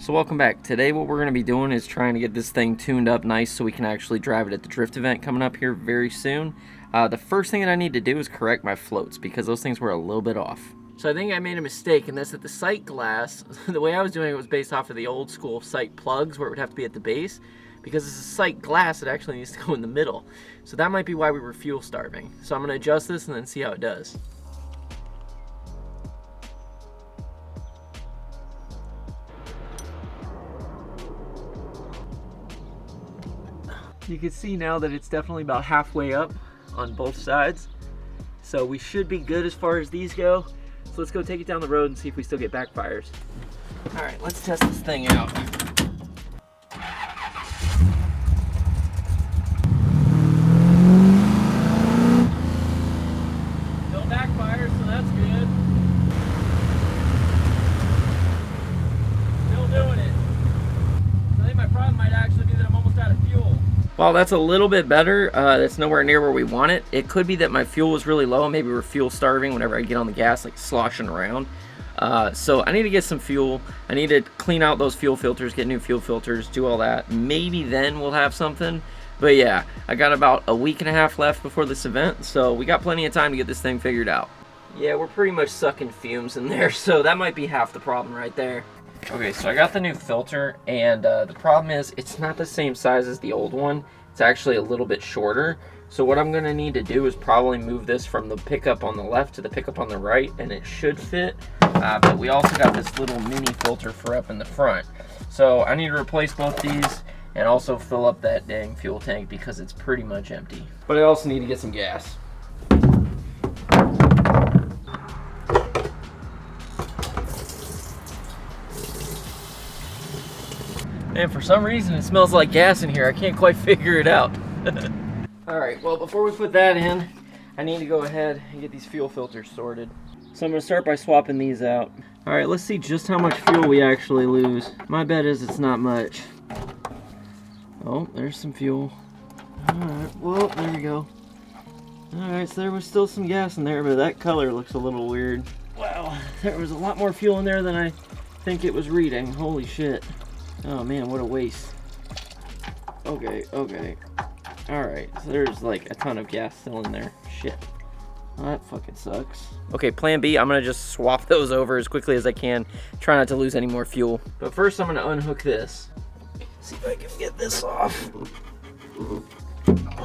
So welcome back. Today what we're going to be doing is trying to get this thing tuned up nice so we can actually drive it at the drift event coming up here very soon. The first thing that I need to do is correct my floats because those things were a little bit off. So I think I made a mistake, and that's that the sight glass, the way I was doing it was based off of the old school sight plugs where it would have to be at the base. Because it's a sight glass, it actually needs to go in the middle. So that might be why we were fuel starving. So I'm going to adjust this and then see how it does. You can see now that it's definitely about halfway up on both sides. So we should be good as far as these go. So let's go take it down the road and see if we still get backfires. All right, let's test this thing out. No backfires, so that's good. Still doing it. I think my problem might actually be that I'm almost out of fuel. Well, that's a little bit better. That's nowhere near where we want it. It could be that my fuel was really low. Maybe we're fuel starving whenever I get on the gas, like sloshing around. So I need to get some fuel. I need to clean out those fuel filters, get new fuel filters, do all that. Maybe then we'll have something. But yeah, I got about a week and a half left before this event, so we got plenty of time to get this thing figured out. Yeah, we're pretty much sucking fumes in there, so that might be half the problem right there. Okay, so I got the new filter, and the problem is it's not the same size as the old one. It's actually a little bit shorter. So what I'm going to need to do is probably move this from the pickup on the left to the pickup on the right, and it should fit. But we also got this little mini filter for up in the front. So I need to replace both these and also fill up that dang fuel tank because it's pretty much empty. But I also need to get some gas. And for some reason it smells like gas in here. I can't quite figure it out. Alright, well before we put that in, I need to go ahead and get these fuel filters sorted. So I'm going to start by swapping these out. Alright, let's see just how much fuel we actually lose. My bet is it's not much. Oh, there's some fuel. Alright, well, there we go. Alright, so there was still some gas in there, but that color looks a little weird. Wow, there was a lot more fuel in there than I think it was reading. Holy shit. Oh man, what a waste. Okay. Alright, so there's like a ton of gas still in there. Shit. Well, that fucking sucks. Okay, plan B, I'm gonna just swap those over as quickly as I can. Try not to lose any more fuel. But first I'm gonna unhook this. See if I can get this off.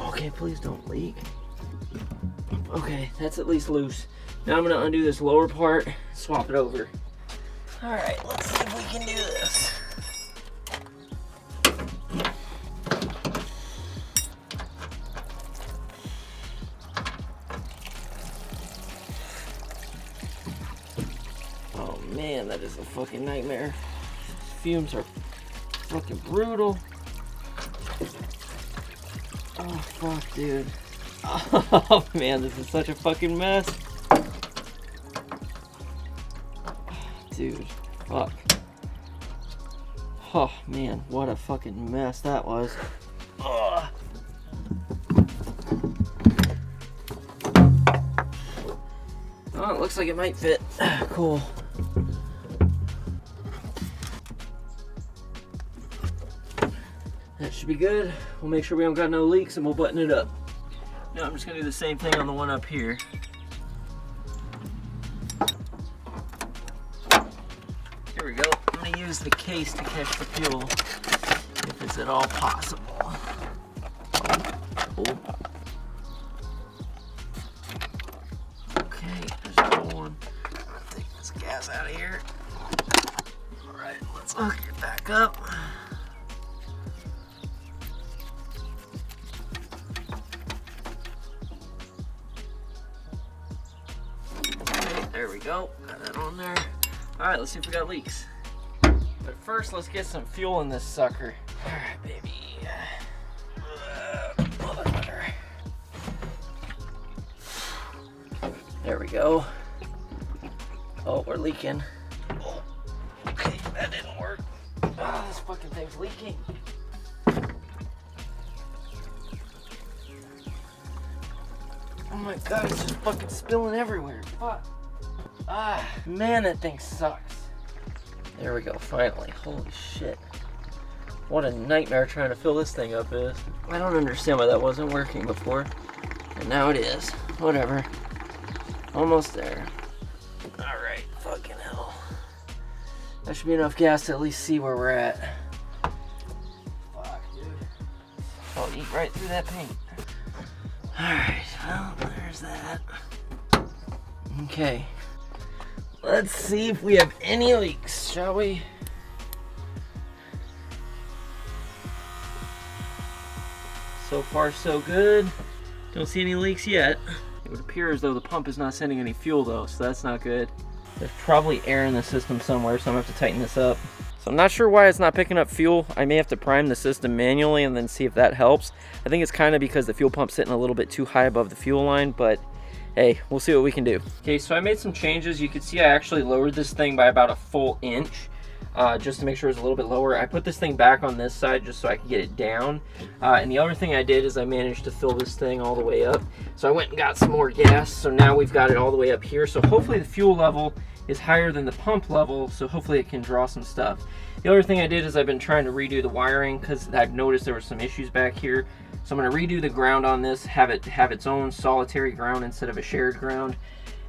Okay, please don't leak. Okay, that's at least loose. Now I'm gonna undo this lower part, swap it over. Alright, let's see if we can do this. Man, that is a fucking nightmare. These fumes are fucking brutal. Oh, fuck, dude. Oh, man, this is such a fucking mess. Dude, fuck. Oh, man, what a fucking mess that was. Oh, it looks like it might fit. Cool. That should be good. We'll make sure we don't got no leaks and we'll button it up. Now I'm just gonna do the same thing on the one up here. Here we go. I'm gonna use the case to catch the fuel if it's at all possible. Oh. Okay, there's another one. I'm gonna take this gas out of here. Alright, let's hook it back up. There we go, got that on there. Alright, let's see if we got leaks. But first, let's get some fuel in this sucker. Alright, baby. Motherfucker. There we go. Oh, we're leaking. Oh, okay, that didn't work. Oh, this fucking thing's leaking. Oh my god, it's just fucking spilling everywhere. Fuck. Ah, man, that thing sucks. There we go, finally. Holy shit. What a nightmare trying to fill this thing up is. I don't understand why that wasn't working before. And now it is. Whatever. Almost there. Alright, fucking hell. That should be enough gas to at least see where we're at. Fuck, dude. I'll eat right through that paint. Alright, well, there's that. Okay. Let's see if we have any leaks, shall we? So far, so good. Don't see any leaks yet. It would appear as though the pump is not sending any fuel though, so that's not good. There's probably air in the system somewhere, so I'm gonna have to tighten this up. So I'm not sure why it's not picking up fuel. I may have to prime the system manually and then see if that helps. I think it's kind of because the fuel pump's sitting a little bit too high above the fuel line, but hey, we'll see what we can do. Okay, so I made some changes. You can see I actually lowered this thing by about a full inch. Just to make sure it's a little bit lower. I put this thing back on this side just so I could get it down. And the other thing I did is I managed to fill this thing all the way up. So I went and got some more gas. So now we've got it all the way up here. So hopefully the fuel level is higher than the pump level. So hopefully it can draw some stuff. The other thing I did is I've been trying to redo the wiring because I've noticed there were some issues back here. So I'm going to redo the ground on this, have it have its own solitary ground instead of a shared ground.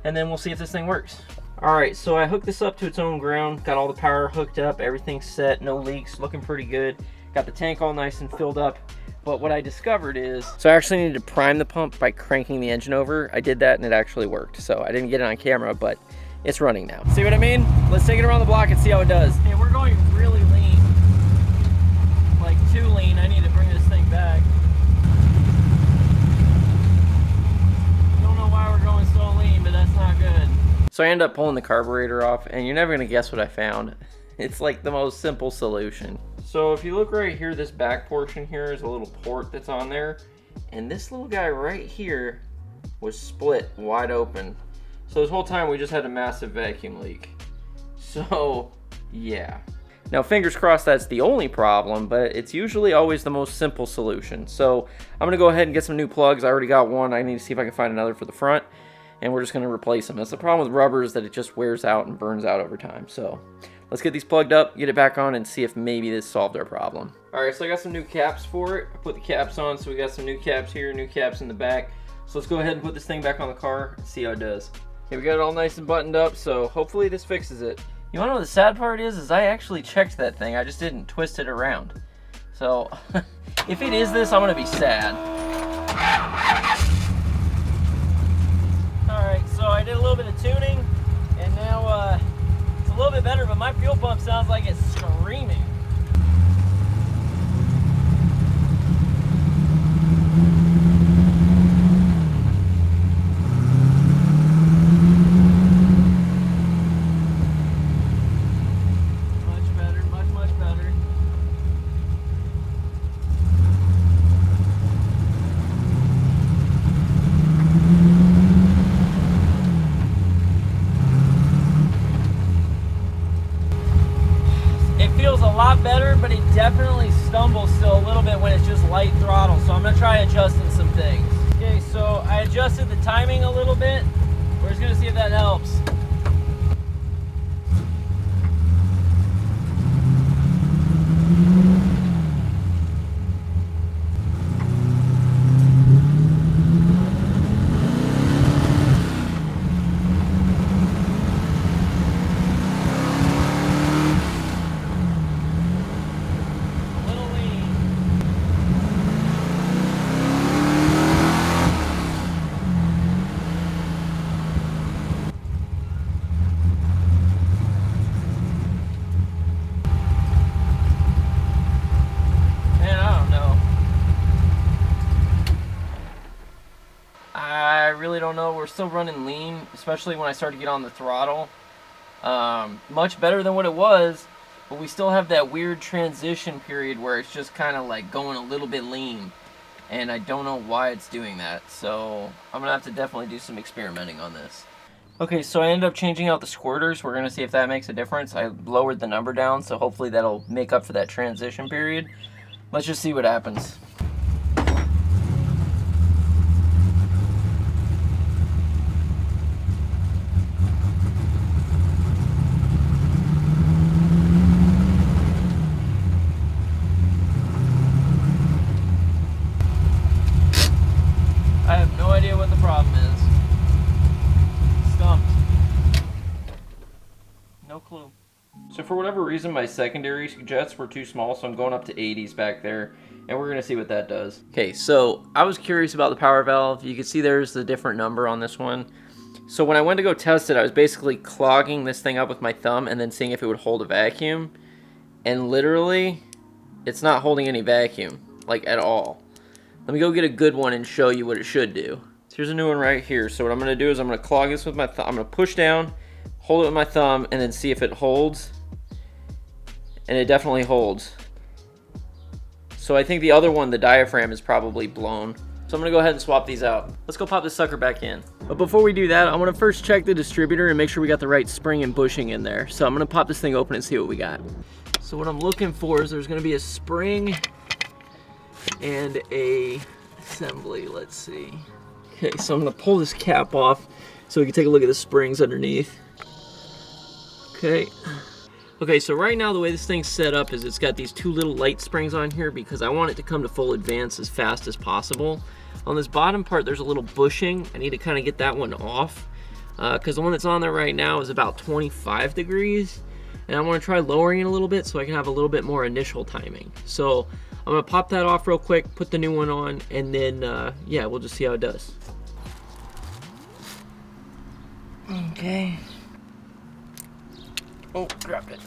And then we'll see if this thing works. Alright, so I hooked this up to its own ground, got all the power hooked up, everything's set, no leaks, looking pretty good. Got the tank all nice and filled up. But what I discovered is, so I actually needed to prime the pump by cranking the engine over. I did that and it actually worked. So I didn't get it on camera, but it's running now. See what I mean? Let's take it around the block and see how it does. Okay, we're going really lean. Like too lean, I need to bring this thing back. Don't know why we're going so lean, but that's not good. So I end up pulling the carburetor off, and you're never gonna guess what I found. It's like the most simple solution. So if you look right here, this back portion here is a little port that's on there, and this little guy right here was split wide open. So this whole time we just had a massive vacuum leak. So yeah. Now fingers crossed that's the only problem, but it's usually always the most simple solution. So I'm gonna go ahead and get some new plugs. I already got one. I need to see if I can find another for the front. And we're just going to replace them. That's the problem with rubber, is that it just wears out and burns out over time. So let's get these plugged up, get it back on, and see if maybe this solved our problem. Alright, so I got some new caps for it. I put the caps on, so we got some new caps here, new caps in the back. So let's go ahead and put this thing back on the car and see how it does. Okay, we got it all nice and buttoned up, so hopefully this fixes it. You wanna know what the sad part is I actually checked that thing, I just didn't twist it around. So if it is this, I'm gonna be sad. Alright, so I did a little bit of tuning, and now it's a little bit better, but my fuel pump sounds like it's screaming. Much better, much better. Feels a lot better, but it definitely stumbles still a little bit when it's just light throttle, so I'm gonna try adjusting some things. Okay, so I adjusted the timing a little bit. We're just gonna see if that helps. Don't know, we're still running lean, especially when I start to get on the throttle. Much better than what it was, but we still have that weird transition period where it's just kind of like going a little bit lean, and I don't know why it's doing that, so I'm gonna have to definitely do some experimenting on this. Okay, so I ended up changing out the squirters. We're gonna see if that makes a difference. I lowered the number down, so hopefully that'll make up for that transition period. Let's just see what happens. for whatever reason, my secondary jets were too small, so I'm going up to 80s back there, and we're gonna see what that does. Okay, so I was curious about the power valve. You can see there's the different number on this one. So when I went to go test it, I was basically clogging this thing up with my thumb and then seeing if it would hold a vacuum. And literally, it's not holding any vacuum, like at all. Let me go get a good one and show you what it should do. So here's a new one right here. So what I'm gonna do is I'm gonna clog this with my thumb. I'm gonna push down, hold it with my thumb, and then see if it holds. And it definitely holds. So I think the other one, the diaphragm, is probably blown. So I'm gonna go ahead and swap these out. Let's go pop this sucker back in. But before we do that, I wanna first check the distributor and make sure we got the right spring and bushing in there. So I'm gonna pop this thing open and see what we got. So what I'm looking for is there's gonna be a spring and a assembly, let's see. Okay, so I'm gonna pull this cap off so we can take a look at the springs underneath. Okay. Okay, so right now the way this thing's set up is it's got these two little light springs on here because I want it to come to full advance as fast as possible. On this bottom part, there's a little bushing. I need to kind of get that one off because the one that's on there right now is about 25 degrees. And I want to try lowering it a little bit so I can have a little bit more initial timing. So I'm going to pop that off real quick, put the new one on, and then, yeah, we'll just see how it does. Okay. Oh, dropped it.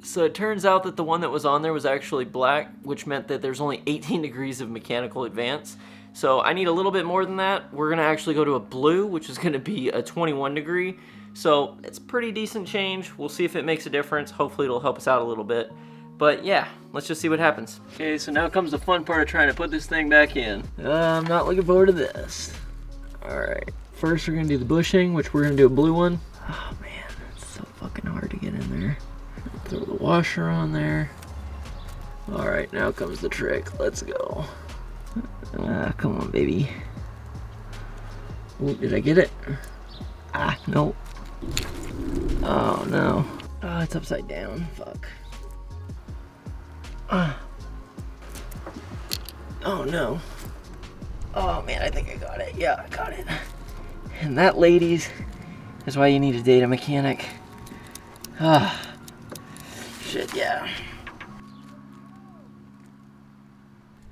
So it turns out that the one that was on there was actually black, which meant that there's only 18 degrees of mechanical advance. So I need a little bit more than that. We're gonna actually go to a blue, which is gonna be a 21 degree. So it's pretty decent change. We'll see if it makes a difference. Hopefully it'll help us out a little bit. But yeah, let's just see what happens. Okay, so now comes the fun part of trying to put this thing back in. I'm not looking forward to this. All right, first we're gonna do the bushing, which we're gonna do a blue one. Oh man. So fucking hard to get in there. Throw the washer on there. All right, now comes the trick. Let's go. Come on, baby. Ooh, did I get it? Ah, no. Oh no. Oh, it's upside down. Fuck. Oh no. Oh man, I think I got it. Yeah, I got it. And that, ladies, is why you need to date a mechanic. Ah, shit, yeah.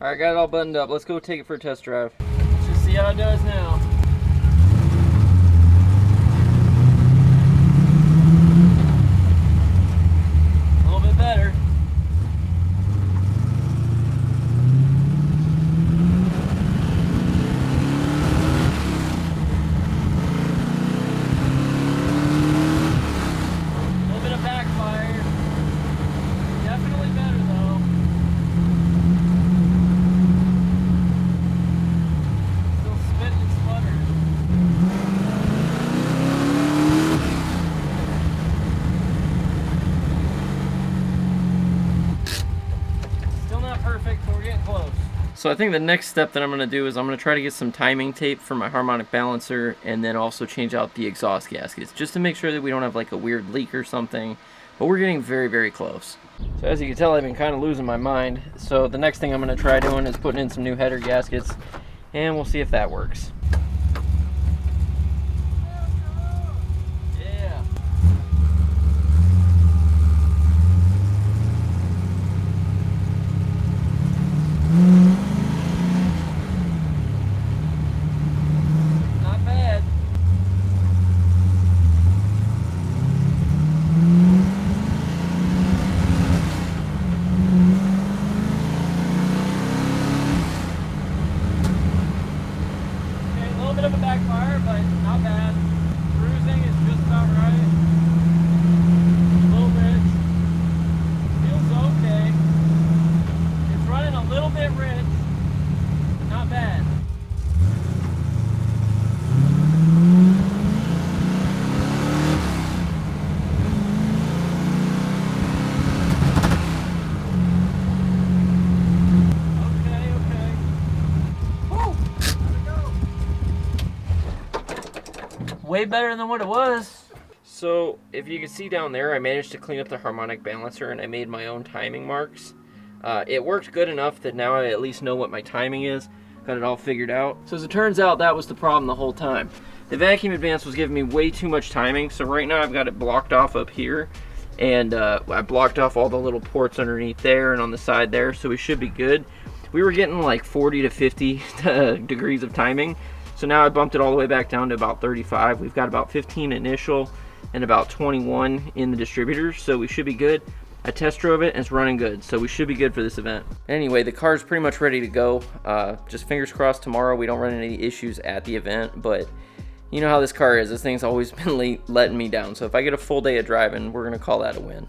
All right, got it all buttoned up. Let's go take it for a test drive. Let's just see how it does now. A little bit better. So I think the next step that I'm going to do is I'm going to try to get some timing tape for my harmonic balancer and then also change out the exhaust gaskets just to make sure that we don't have like a weird leak or something. But we're getting very, very close. So as you can tell, I've been kind of losing my mind. So the next thing I'm going to try doing is putting in some new header gaskets and we'll see if that works. Way better than what it was. So if you can see down there, I managed to clean up the harmonic balancer and I made my own timing marks. It worked good enough that now I at least know what my timing is. Got it all figured out. So as it turns out, that was the problem the whole time. The vacuum advance was giving me way too much timing, so right now I've got it blocked off up here. And I blocked off all the little ports underneath there and on the side there, so we should be good. We were getting like 40 to 50 degrees of timing, so now I bumped it all the way back down to about 35. We've got about 15 initial and about 21 in the distributor, so we should be good. I test drove it and it's running good, so we should be good for this event. Anyway, the car's pretty much ready to go. Just fingers crossed tomorrow we don't run into any issues at the event, but you know how this car is. This thing's always been letting me down, so if I get a full day of driving, we're gonna call that a win.